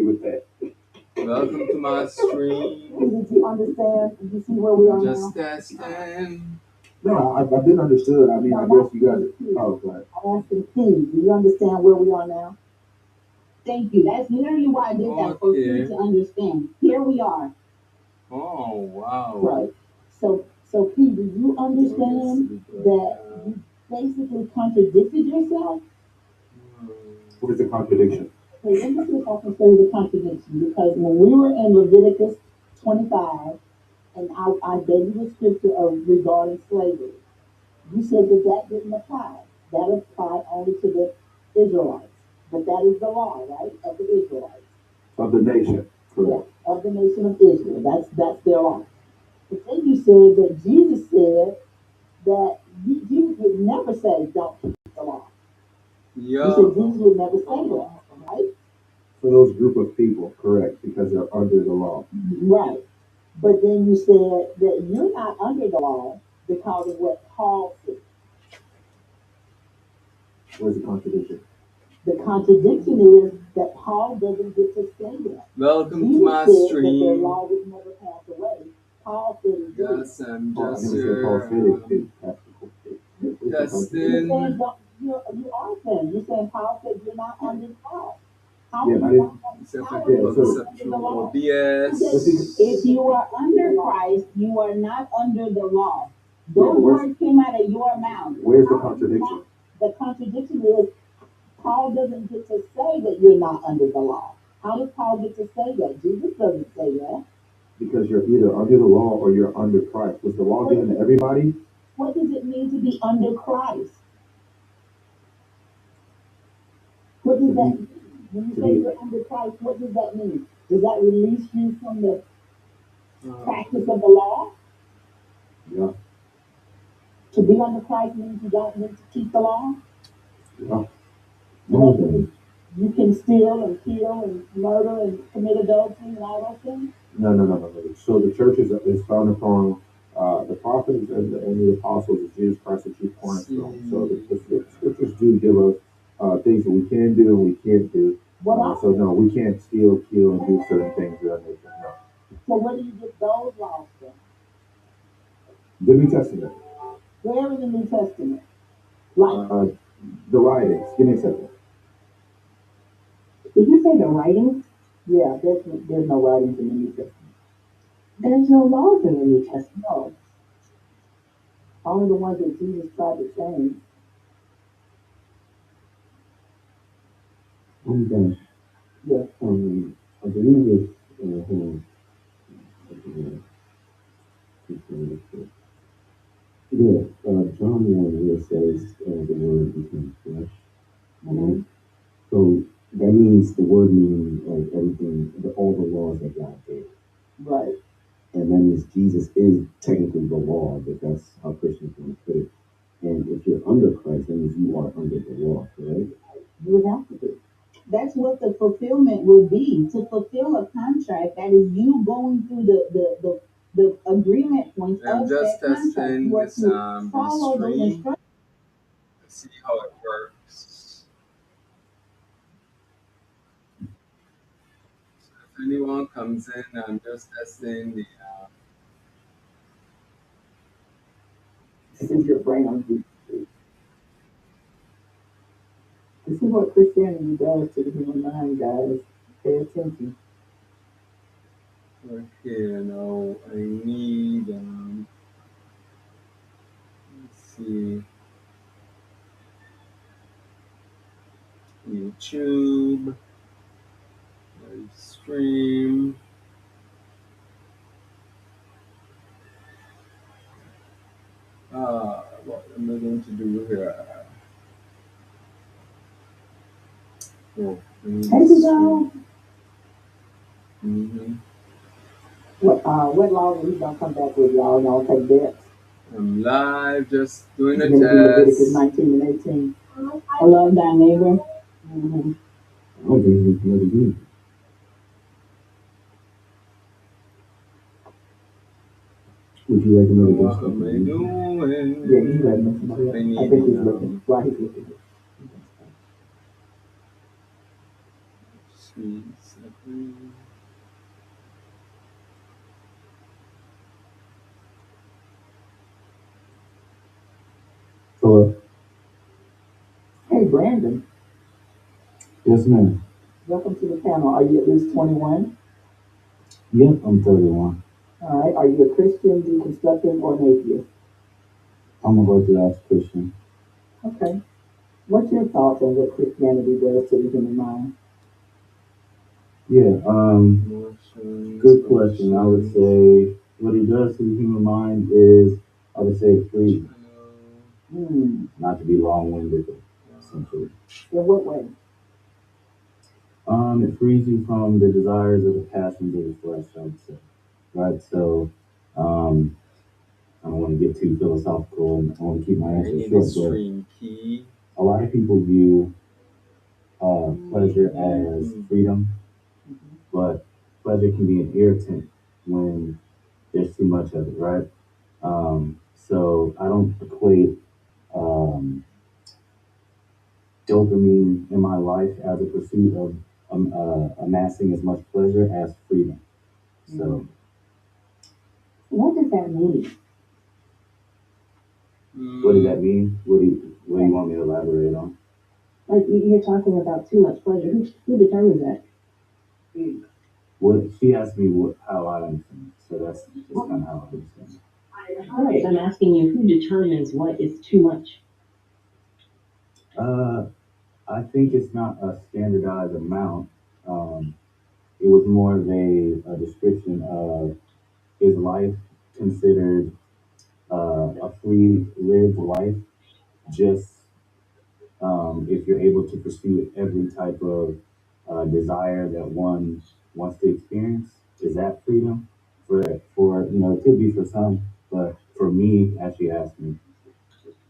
with that. Welcome to my stream. Did you understand? Did you see where we are Just now? testing. No, I've been understood. I mean, I guess you guys. Oh, God. I'm asking P. Do you understand where we are now? Thank you. That's literally why I did that for you to understand. Here we are. Oh, wow. Right. So P, do you understand that you basically contradicted yourself? What is the contradiction? Okay, let me see if I can show you the contradiction. Because when we were in Leviticus 25, and I gave you the scripture of regarding slavery, you said that that didn't apply. That applied only to the Israelites. But that is the law, right, of the Israelites. Of the nation. Correct. Yeah, of the nation of Israel. That's their law. But then you said that Jesus said that Jesus would never say, don't keep the law. Yeah. You said Jesus would never say that, right? For those group of people, correct, because they're under the law. Right. But then you said that you're not under the law because of what Paul said. Where's the contradiction? The contradiction is that Paul doesn't get to say that. Welcome Jesus to my said stream. that their law would never pass away. Paul said it did. Yes, I'm Paul just said here. Testing. You are saying, you're saying Paul said you're not under the law. Yeah, I didn't. Except for people conceptual BS. If you are under Christ, you are not under the law. Those words came out of your mouth. Where's the contradiction? The contradiction is Paul doesn't get to say that you're not under the law. How does Paul get to say that? Jesus doesn't say that. Because you're either under the law or you're under Christ. Was the law given to everybody? What does it mean to be under Christ? What does that mean? When you say you're under Christ, what does that mean? Does that release you from the practice of the law? Yeah. To be under Christ means you don't need to keep the law? Yeah. You can steal and kill and murder and commit adultery and all those things? No. So the church is founded upon the prophets and the apostles of Jesus Christ, the chief cornerstone. So the scriptures do give us things that we can do and we can't do. So no, we can't steal, kill, and do certain things of that nature. No. So where do you get those laws from? The New Testament. Where in the New Testament? Like the writings. Give me a second. Did you say the writings? Yeah, there's no writings in the New Testament. There's no laws in the New Testament. No. Only the ones that Jesus tried to change. I'm done. Yeah. I believe it's John 1 where it says the word became flesh. Mm-hmm. So that means the word meaning like everything, all the laws that God gave. Right. And that means Jesus is technically the law, but that's how Christians want to put it. And if you're under Christ, that means you are under the law, correct? You would have to be. That's what the fulfillment would be. To fulfill a contract, that is you going through the agreement points I'm of just that contract. testing You are this to follow those Restream. instructions. See how it works. So if anyone comes in, I'm just testing the This is your brain on deep. This is what Christianity does to the human mind, guys. Pay attention. okay, now I need let's see, YouTube, live stream. What am I going to do here? Oh, Hey, you mm-hmm. What law are we gonna come back with, y'all? Y'all take bets. I'm live, just doing a It's gonna be Leviticus test. 19 and 18. I love thy neighbor. Mm-hmm. I don't think it's what it is. Would you like another What verse? am I doing? Yeah, he's letting somebody else. I think he's looking. Why he's looking? 3 seconds. Mm. So, Hey, Brandon, yes, ma'am. welcome to the panel. Are you at least 21? Yep, I'm 31. All right. Are you a Christian, deconstructing, or an atheist? I'm an Orthodox Christian. Okay. What's your thoughts on what Christianity does to the human mind? Yeah, Emotions, good question. I would say what it does to the human mind is, I would say, it frees you. Hmm. Not to be long-winded, essentially. In what way? It frees you from the desires of the passions of the flesh, I would say. Right? So, I don't want to get too philosophical and I want to keep my answer Any short, extreme key. but a lot of people view pleasure as freedom, but pleasure can be an irritant when there's too much of it, right? So I don't equate dopamine in my life as a pursuit of amassing as much pleasure as freedom. So, What does that mean? what does that mean? What do you want me to elaborate on? Like you're talking about too much pleasure. Who determines that? What she asked me how I understand it, so that's just kind of how I understand Right. I'm asking you who determines what is too much. it. I think it's not a standardized amount. Um, it was more of a description of is life considered a free lived life just if you're able to pursue every type of desire that one wants to experience, is that freedom? For it could be for some, but for me, as she asked me,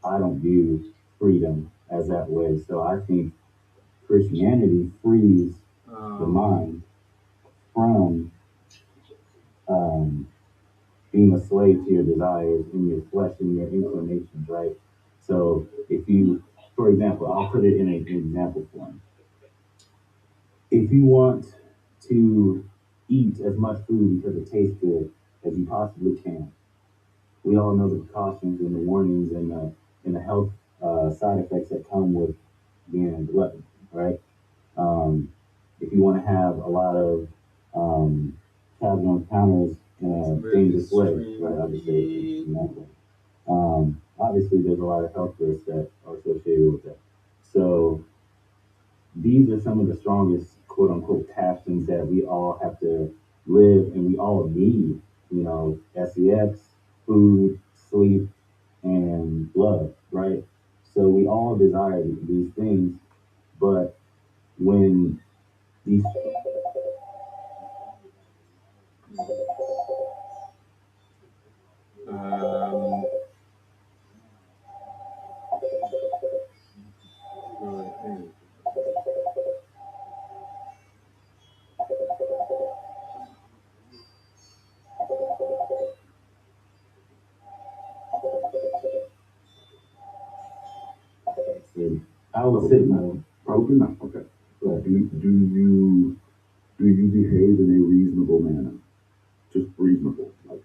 I don't view freedom as that way. So I think Christianity frees the mind from um, being a slave to your desires and your flesh and your inclinations, right? So if you, for example, I'll put it in an example form. If you want to eat as much food because it tastes good as you possibly can, we all know the precautions and the warnings and the health side effects that come with being a glutton, right? Um, if you want to have a lot of casual encounters in a dangerous way, right? I'll just say it in that way. Obviously, there's a lot of health risks that are associated with that. So these are some of the strongest quote unquote passions that we all have to live and we all need, sex, food, sleep, and love, right? So we all desire these things, but when these Um, I was sitting there, Probably not. Okay. Do you behave in a reasonable manner? Just reasonable, like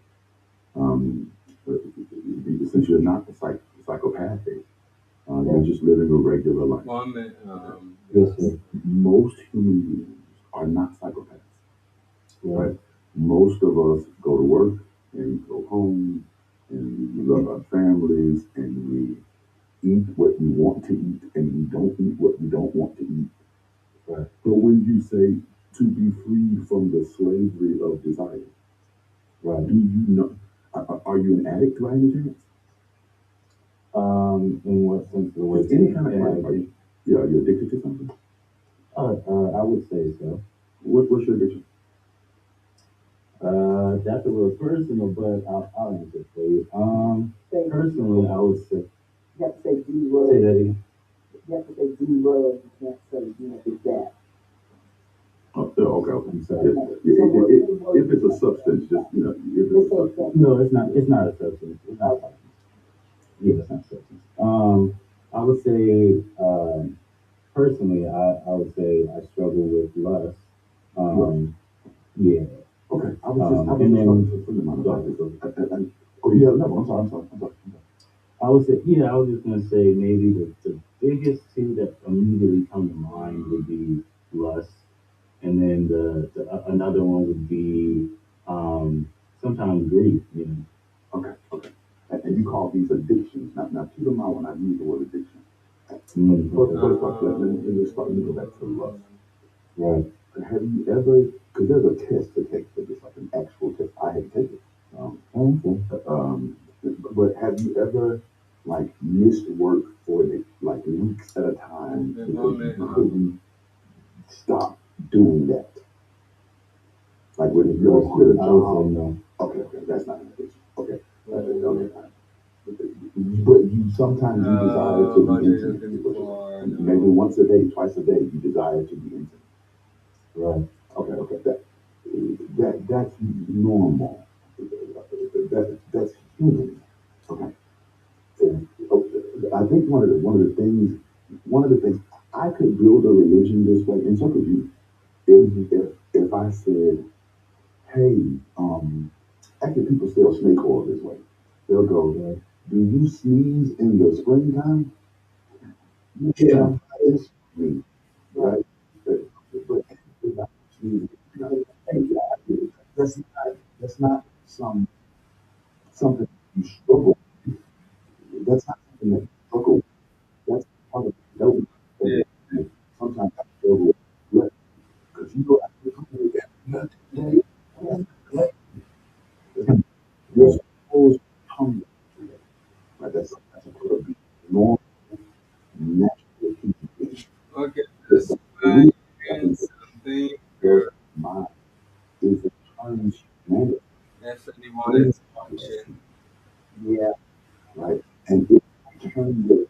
um, uh, since you're not psychopathic, you're just living a regular life. yes, sir. Most human beings are not psychopaths, Yeah. right? Most of us go to work and we go home and we love our families and we eat what we want to eat and we don't eat what we don't want to eat. Right. But when you say to be freed from the slavery of desire, Right. do you know? Are you an addict by any chance? In what sense? The way Just any kind of addict? addict. Yeah, are you addicted to something? I would say so. What's your addiction? That's a little personal, but I'll answer for you. Personally, I would say. You have to say D Say rug. that again. You have to say D rug. You can't say it's that. Oh, yeah, okay. I'm sorry. If it's a substance, just if it's a substance. No, it's not. It's not a substance. It's not. Yeah, it's not a substance. I would say, personally, I would say I struggle with lust, Yeah. Okay, I was just And then talking to a friend of mine about this. Oh, you have another one. I'm sorry. I would say, yeah, I was just gonna say maybe the biggest two that immediately come to mind would be lust, and then another one would be sometimes grief. You know. Okay. And you call these addictions. Now keep in mind when I use the word addiction. Okay. First off, let me go back to lust. Right. Have you ever, because there's a test to take for this, like an actual test. I had to take it. Okay. But have you ever, like, missed work for like weeks at a time The because you moment, couldn't stop doing that? Like, when you ever quit a I would say job? no. Okay, that's not an addiction. Okay. But you sometimes you desire to what be you're intimate. looking for, Maybe no. once a day, twice a day, you desire to be intimate. Right. Okay. That's normal. That's human. Okay. And, I think one of the things I could build a religion this way, and so could you. If I said, hey, actually people sell snake oil this way. They'll go, do you sneeze in the springtime? Yeah, it's me, right? But everybody sneezes. Hey, yeah, I get it. That's not something you struggle with. That's not something that you struggle with. That's part of the development. Yeah, Sometimes I struggle with because you go out to the company every day. You're supposed to come today. Right? That's a part of the normal, natural human being. okay, The that's why reason you're I doing think that something there's where mind is it turns humanity if anyone into is a watching. blessing, right? And it turns the